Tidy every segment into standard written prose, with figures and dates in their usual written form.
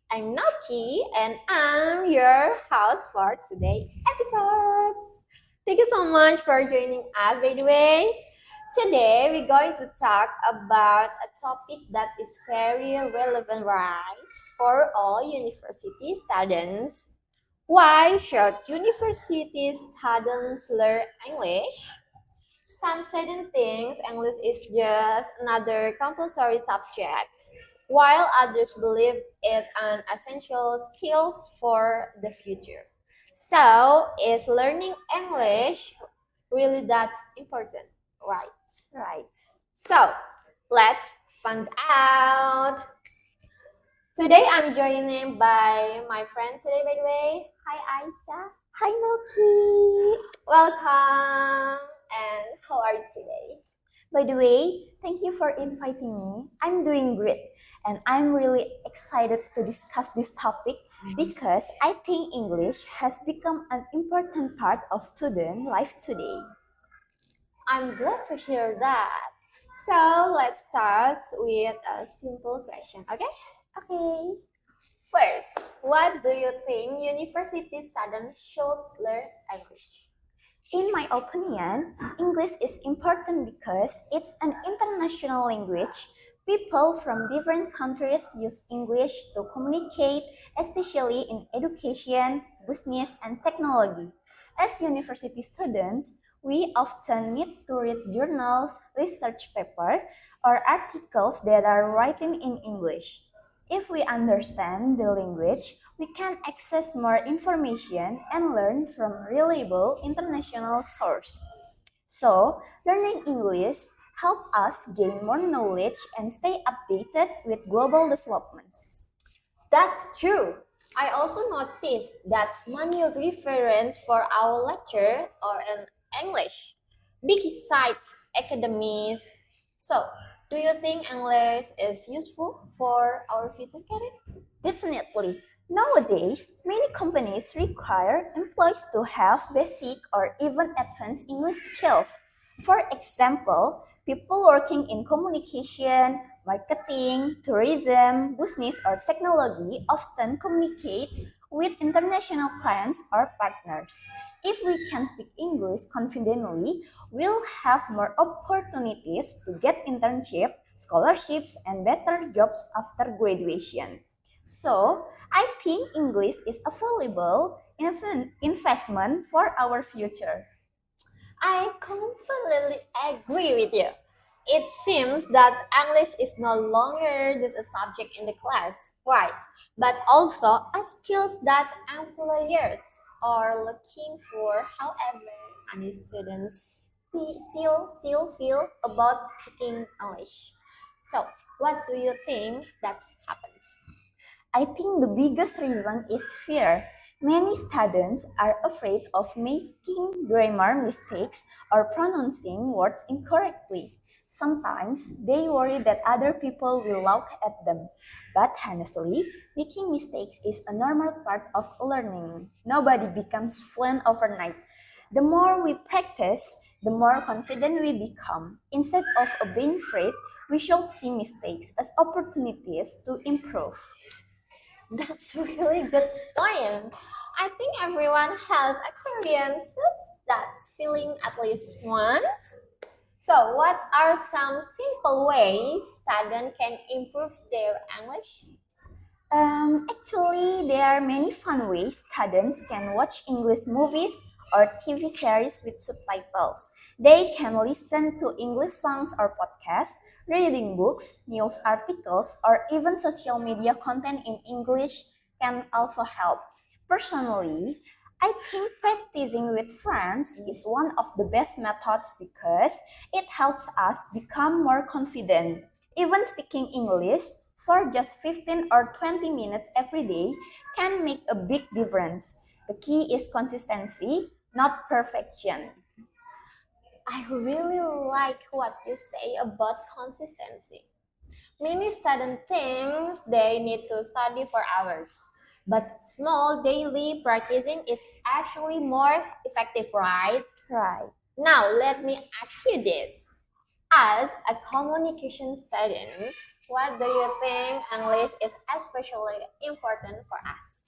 I'm Noki and I'm your host for today's episode. Thank you so much for joining us, by the way. Today we're going to talk about a topic that is very relevant, right, for all university students. Why should university students learn English? Some certain things English is just another compulsory subject, while others believe it's an essential skill for the future. So, is learning English really that important? Right. Right. So, let's find out. Today I'm joined by my friend today, by the way. Hi, Aisa. Hi, Noki. Welcome. And how are you today? By the way, thank you for inviting me. I'm doing great and I'm really excited to discuss this topic because I think English has become an important part of student life today. I'm glad to hear that. So let's start with a simple question, okay? Okay. First, what do you think university students should learn English? In my opinion, English is important because it's an international language. People from different countries use English to communicate, especially in education, business, and technology. As university students, we often need to read journals, research papers, or articles that are written in English. If we understand the language, we can access more information and learn from reliable international sources. So, learning English help us gain more knowledge and stay updated with global developments. That's true. I also noticed that many reference for our lecture are in English, besides academies. So, do you think English is useful for our future career? Definitely. Nowadays, many companies require employees to have basic or even advanced English skills. For example, people working in communication, marketing, tourism, business, or technology often communicate with international clients or partners. If we can speak English confidently, we'll have more opportunities to get internship, scholarships, and better jobs after graduation. So, I think English is a valuable investment for our future. I completely agree with you. It seems that English is no longer just a subject in the class, right? But also a skill that employers are looking for. However, many students still feel about speaking English. So, what do you think that happens? I think the biggest reason is fear. Many students are afraid of making grammar mistakes or pronouncing words incorrectly. Sometimes they worry that other people will laugh at them. But honestly, making mistakes is a normal part of learning. Nobody becomes fluent overnight. The more we practice, the more confident we become. Instead of being afraid, we should see mistakes as opportunities to improve. That's really good point. I think everyone has experiences that's feeling at least once. So, what are some simple ways students can improve their English? Actually, there are many fun ways students can watch English movies or TV series with subtitles. They can listen to English songs or podcasts, reading books, news articles, or even social media content in English can also help. Personally, I think practicing with friends is one of the best methods because it helps us become more confident. Even speaking English for just 15 or 20 minutes every day can make a big difference. The key is consistency, not perfection. I really like what you say about consistency. Many students think they need to study for hours, but small daily practicing is actually more effective, right? Right. Now, let me ask you this. As a communication student, what do you think English is especially important for us?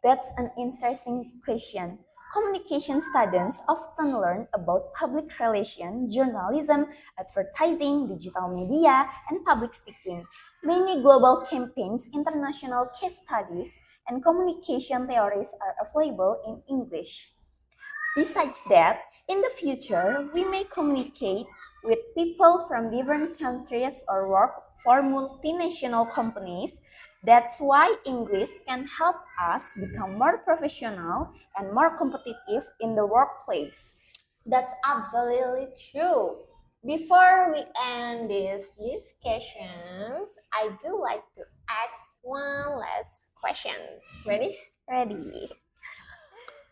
That's an interesting question. Communication students often learn about public relations, journalism, advertising, digital media, and public speaking. Many global campaigns, international case studies, and communication theories are available in English. Besides that, in the future, we may communicate with people from different countries or work for multinational companies. That's why English can help us become more professional and more competitive in the workplace. That's absolutely true. Before we end these discussions, I do like to ask one last questions. Ready? Ready?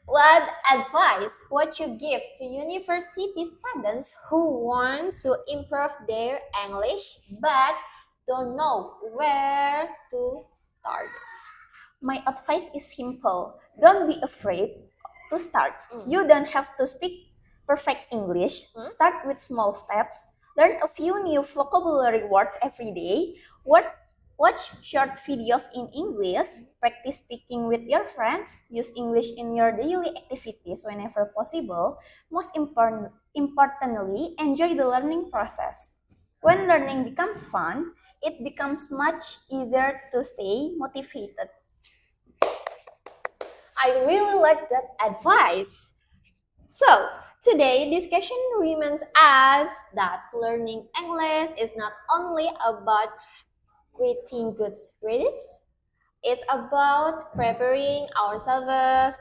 What advice would you give to university students who want to improve their English but don't know where to start? My advice is simple. Don't be afraid to start. Mm. You don't have to speak perfect English. Start with small steps. Learn a few new vocabulary words every day. Watch short videos in English. Practice speaking with your friends. Use English in your daily activities whenever possible. Importantly, enjoy the learning process. When learning becomes fun, it becomes much easier to stay motivated. I really like that advice. So, today discussion reminds us that learning English is not only about creating good grades, it's about preparing ourselves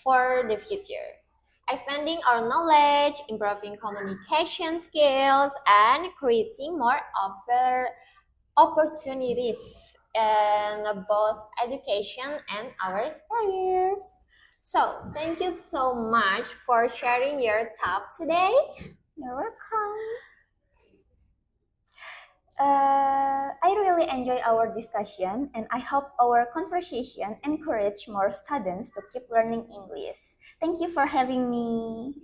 for the future, expanding our knowledge, improving communication skills, and creating more opportunities in both education and our careers. So, thank you so much for sharing your thoughts today. You're welcome. I really enjoy our discussion and I hope our conversation encourage more students to keep learning English. Thank you for having me.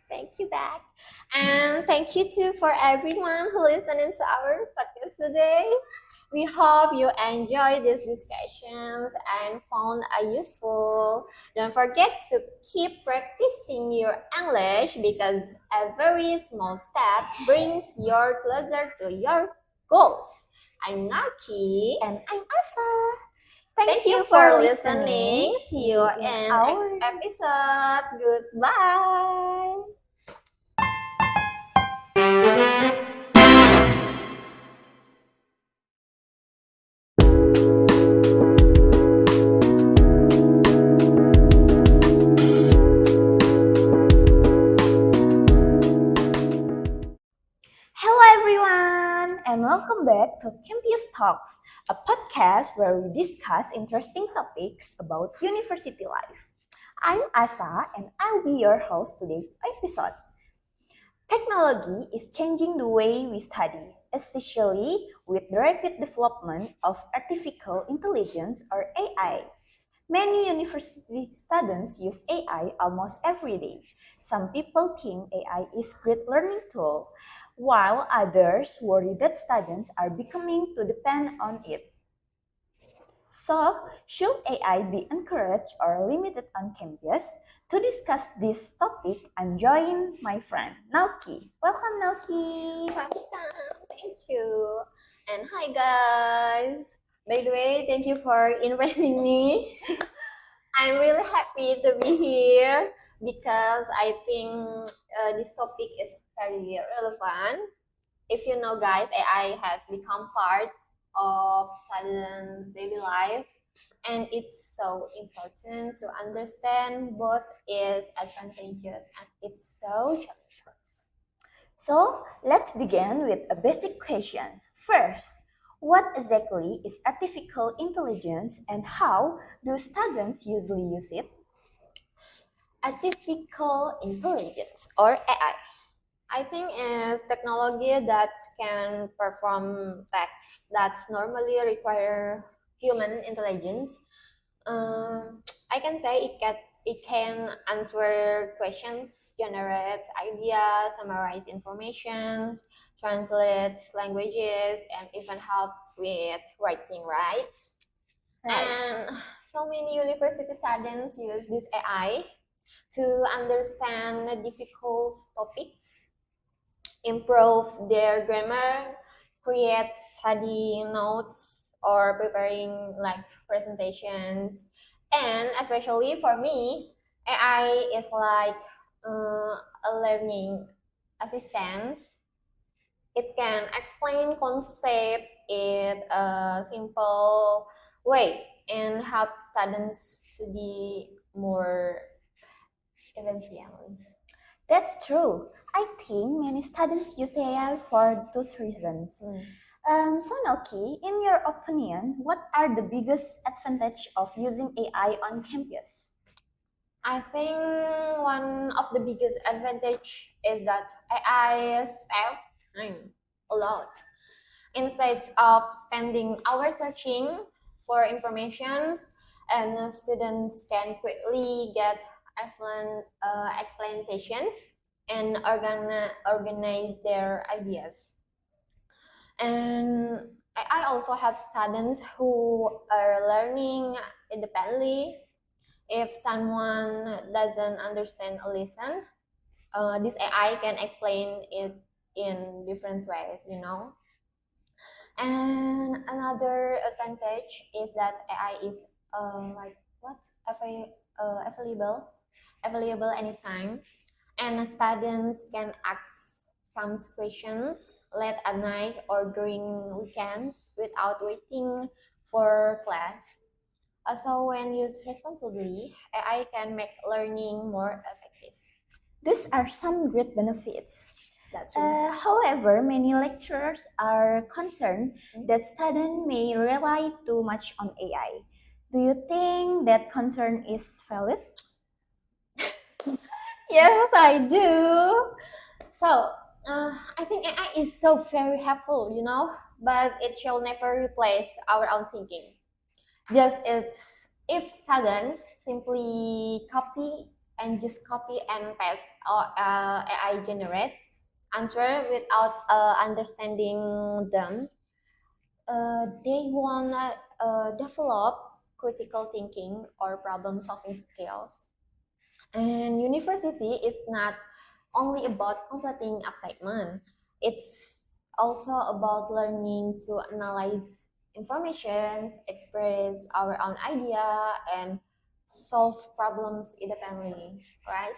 Thank you back. And thank you too for everyone who listening to our podcast today. We hope you enjoy these discussions and found useful. Don't forget to keep practicing your English because every small steps brings you closer to your goals. I'm Naki. And I'm Asa. Thank you for listening. See you in next episode. Goodbye. Hello everyone and welcome back to Campus Talks, a podcast where we discuss interesting topics about university life. I'm Asa and I'll be your host today's episode. Technology is changing the way we study, especially with the rapid development of artificial intelligence or AI. Many university students use AI almost every day. Some people think AI is a great learning tool, while others worry that students are becoming too dependent on it. So, should AI be encouraged or limited on campus? To discuss this topic, I'm joined my friend Nauki. Welcome, Nauki. Thank you. And hi guys. By the way, thank you for inviting me. I'm really happy to be here because I think this topic is very relevant. If you know, guys, AI has become part of students' daily life, and it's so important to understand both its advantages and its so challenges. So, let's begin with a basic question. First, what exactly is artificial intelligence and how do students usually use it? Artificial intelligence or AI. I think is technology that can perform tasks that normally require human intelligence. I can say it can answer questions, generate ideas, summarize information, translate languages, and even help with writing, right? And so many university students use this AI to understand difficult topics, improve their grammar, create study notes, or preparing like presentations. And especially for me, AI is like a learning assistant. It can explain concepts in a simple way and help students to be more efficient. That's true. I think many students use AI for those reasons. So Noki, in your opinion, what are the biggest advantage of using AI on campus? I think one of the biggest advantage is that AI saves time a lot. Instead of spending hours searching for informations, and students can quickly get explanations and organize their ideas. And I also have students who are learning independently. If someone doesn't understand a lesson, this AI can explain it in different ways, you know. And another advantage is that AI is like what available available anytime, and students can ask some questions late at night or during weekends without waiting for class. Also, when used responsibly, AI can make learning more effective. These are some great benefits. That's true. However, many lecturers are concerned that students may rely too much on AI. Do you think that concern is valid? Yes, I do. So, I think AI is so very helpful, you know, but it shall never replace our own thinking. Just it's if students simply copy and paste or AI generates answer without understanding them, they wanna develop critical thinking or problem solving skills. And university is not only about completing assignment. It's also about learning to analyze information, express our own idea, and solve problems independently, right?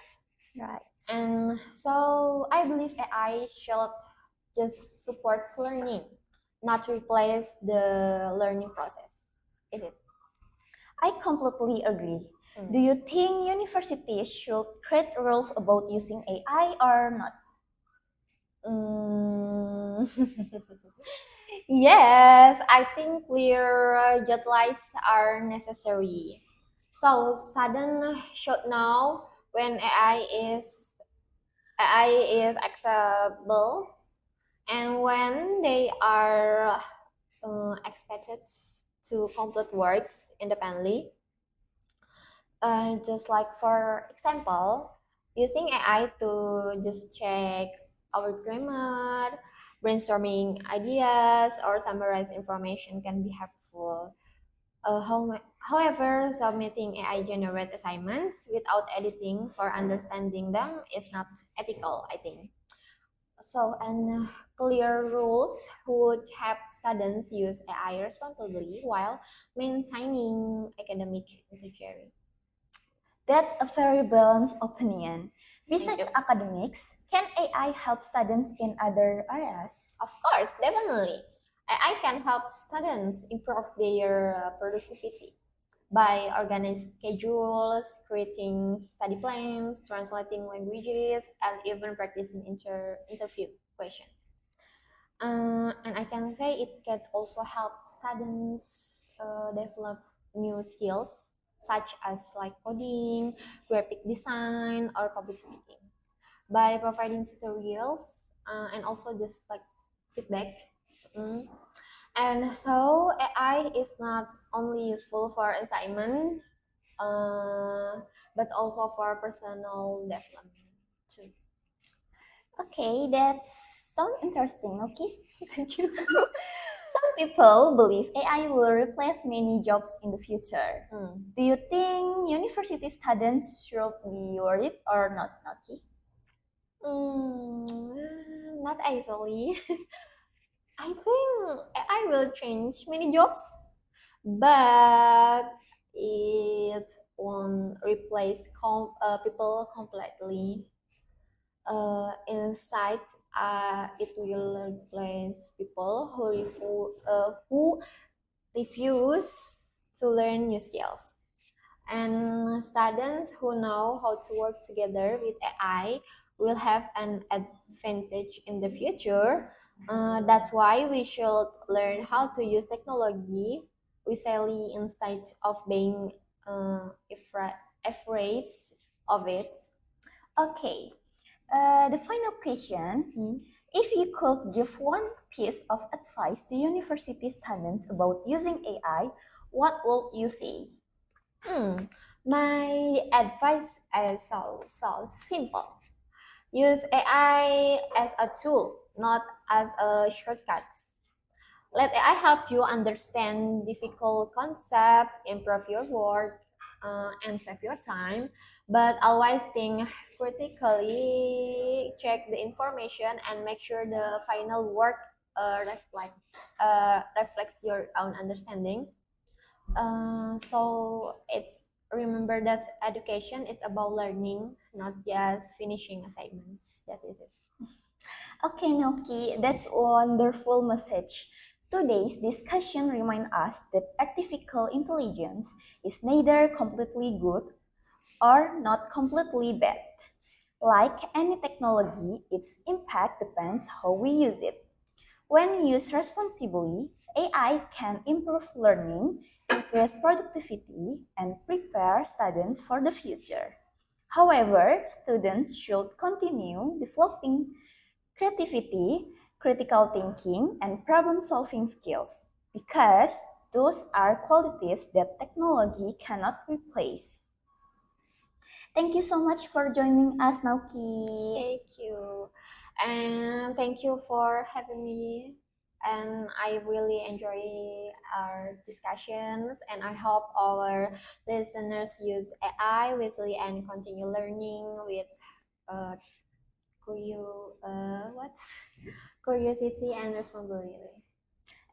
Right. And so I believe AI should just support learning, not replace the learning process. Is it? I completely agree. Do you think universities should create rules about using AI or not? Mm. Yes, I think clear guidelines are necessary. So students should know when AI is acceptable and when they are expected to complete works independently. Just like for example, using AI to just check our grammar, brainstorming ideas, or summarize information can be helpful. However, submitting AI generate assignments without editing for understanding them is not ethical, I think. So, and clear rules would help students use AI responsibly while maintaining academic integrity. That's a very balanced opinion. Besides you. academics, can AI help students in other areas? Of course, definitely. AI can help students improve their productivity by organizing schedules, creating study plans, translating languages, and even practicing interview questions. And I can say it can also help students develop new skills such as like coding, graphic design, or public speaking by providing tutorials and also just like feedback. Mm. And so AI is not only useful for assignment, but also for personal development too. Okay, that's sound interesting, okay? Thank you. Some people believe AI will replace many jobs in the future. Do you think university students should be worried or not, Noki? Not easily. I think AI will change many jobs, but it won't replace people completely. Inside, it will replace people who refuse to learn new skills. And students who know how to work together with AI will have an advantage in the future. That's why we should learn how to use technology wisely instead of being afraid of it. Okay, the final question. If you could give one piece of advice to university students about using AI, what would you say? My advice is so simple. Use AI as a tool, not as a shortcut. Let AI help you understand difficult concepts, improve your work, and save your time. But always think critically, check the information, and make sure the final work reflects your own understanding. So it's remember that education is about learning, not just finishing assignments. That is it. Okay, Noki, that's a wonderful message. Today's discussion reminds us that artificial intelligence is neither completely good or not completely bad. Like any technology, its impact depends how we use it. When used responsibly, AI can improve learning, increase productivity, and prepare students for the future. However, students should continue developing creativity, critical thinking, and problem solving skills because those are qualities that technology cannot replace. Thank you so much for joining us, Nauki. Thank you. And thank you for having me. And I really enjoy our discussions. And I hope our listeners use AI wisely and continue learning with uh, what? Curiosity and responsibility.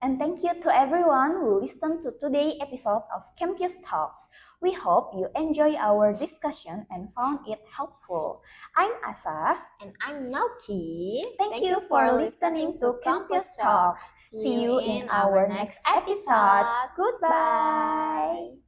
And thank you to everyone who listened to today's episode of Campus Talks. We hope you enjoy our discussion and found it helpful. I'm Asa. And I'm Nauki. Thank you for listening to Campus Talk. See you in our next episode. Goodbye.